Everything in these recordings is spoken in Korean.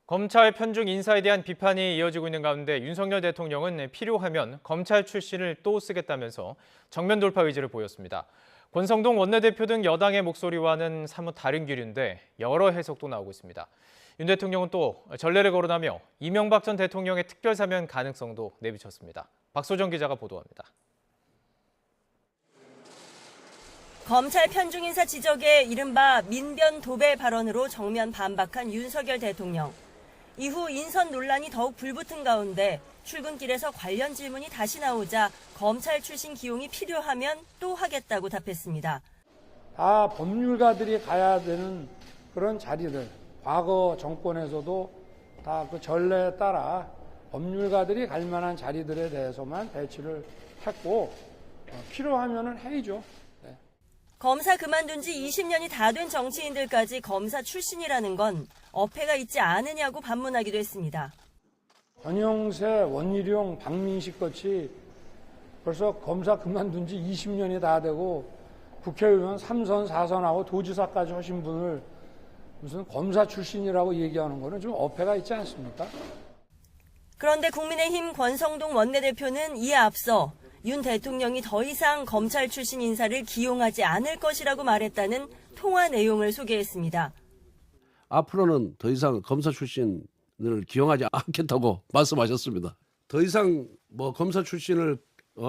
검찰 편중 인사에 대한 비판이 이어지고 있는 가운데 윤석열 대통령은 필요하면 검찰 출신을 또 쓰겠다면서 정면 돌파 의지를 보였습니다. 권성동 원내대표 등 여당의 목소리와는 사뭇 다른 기류인데 여러 해석도 나오고 있습니다. 윤 대통령은 또 전례를 거론하며 이명박 전 대통령의 특별사면 가능성도 내비쳤습니다. 박소정 기자가 보도합니다. 검찰 편중 인사 지적에 이른바 민변 도배 발언으로 정면 반박한 윤석열 대통령. 이후 인선 논란이 더욱 불붙은 가운데 출근길에서 관련 질문이 다시 나오자 검찰 출신 기용이 필요하면 또 하겠다고 답했습니다. 다 법률가들이 가야 되는 그런 자리들, 과거 정권에서도 다 그 전례에 따라 법률가들이 갈 만한 자리들에 대해서만 배치를 했고 필요하면은 해야죠. 네. 검사 그만둔 지 20년이 다 된 정치인들까지 검사 출신이라는 건 어폐가 있지 않으냐고 반문하기도 했습니다. 전영세, 원희룡, 박민식 같이 벌써 검사 그만둔 지 20년이 다 되고 국회의원 3선, 4선하고 도지사까지 하신 분을 무슨 검사 출신이라고 얘기하는 거는 좀 어폐가 있지 않습니까? 그런데 국민의힘 권성동 원내대표는 이에 앞서 윤 대통령이 더 이상 검찰 출신 인사를 기용하지 않을 것이라고 말했다는 통화 내용을 소개했습니다. 앞으로는 더 이상 검사 출신을 기용하지 않겠다고 말씀하셨습니다. 더 이상 검사 출신을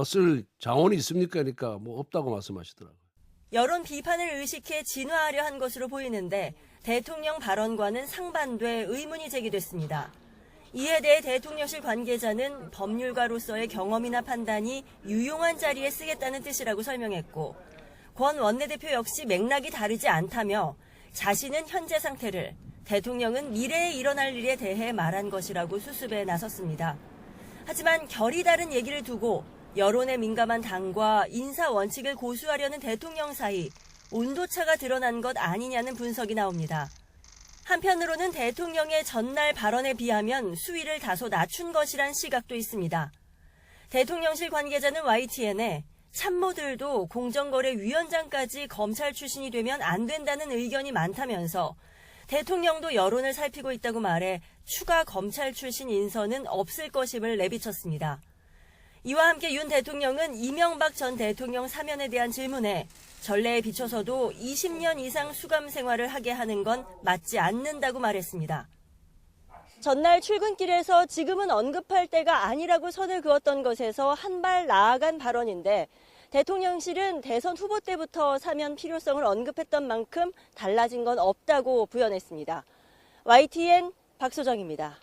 쓸 자원이 있습니까? 그러니까 없다고 말씀하시더라고요. 여론 비판을 의식해 진화하려 한 것으로 보이는데 대통령 발언과는 상반돼 의문이 제기됐습니다. 이에 대해 대통령실 관계자는 법률가로서의 경험이나 판단이 유용한 자리에 쓰겠다는 뜻이라고 설명했고, 권 원내대표 역시 맥락이 다르지 않다며 자신은 현재 상태를, 대통령은 미래에 일어날 일에 대해 말한 것이라고 수습에 나섰습니다. 하지만 결이 다른 얘기를 두고 여론에 민감한 당과 인사 원칙을 고수하려는 대통령 사이 온도차가 드러난 것 아니냐는 분석이 나옵니다. 한편으로는 대통령의 전날 발언에 비하면 수위를 다소 낮춘 것이란 시각도 있습니다. 대통령실 관계자는 YTN에 참모들도 공정거래위원장까지 검찰 출신이 되면 안 된다는 의견이 많다면서 대통령도 여론을 살피고 있다고 말해 추가 검찰 출신 인선은 없을 것임을 내비쳤습니다. 이와 함께 윤 대통령은 이명박 전 대통령 사면에 대한 질문에 전례에 비춰서도 20년 이상 수감 생활을 하게 하는 건 맞지 않는다고 말했습니다. 전날 출근길에서 지금은 언급할 때가 아니라고 선을 그었던 것에서 한 발 나아간 발언인데 대통령실은 대선 후보 때부터 사면 필요성을 언급했던 만큼 달라진 건 없다고 부연했습니다. YTN 박소정입니다.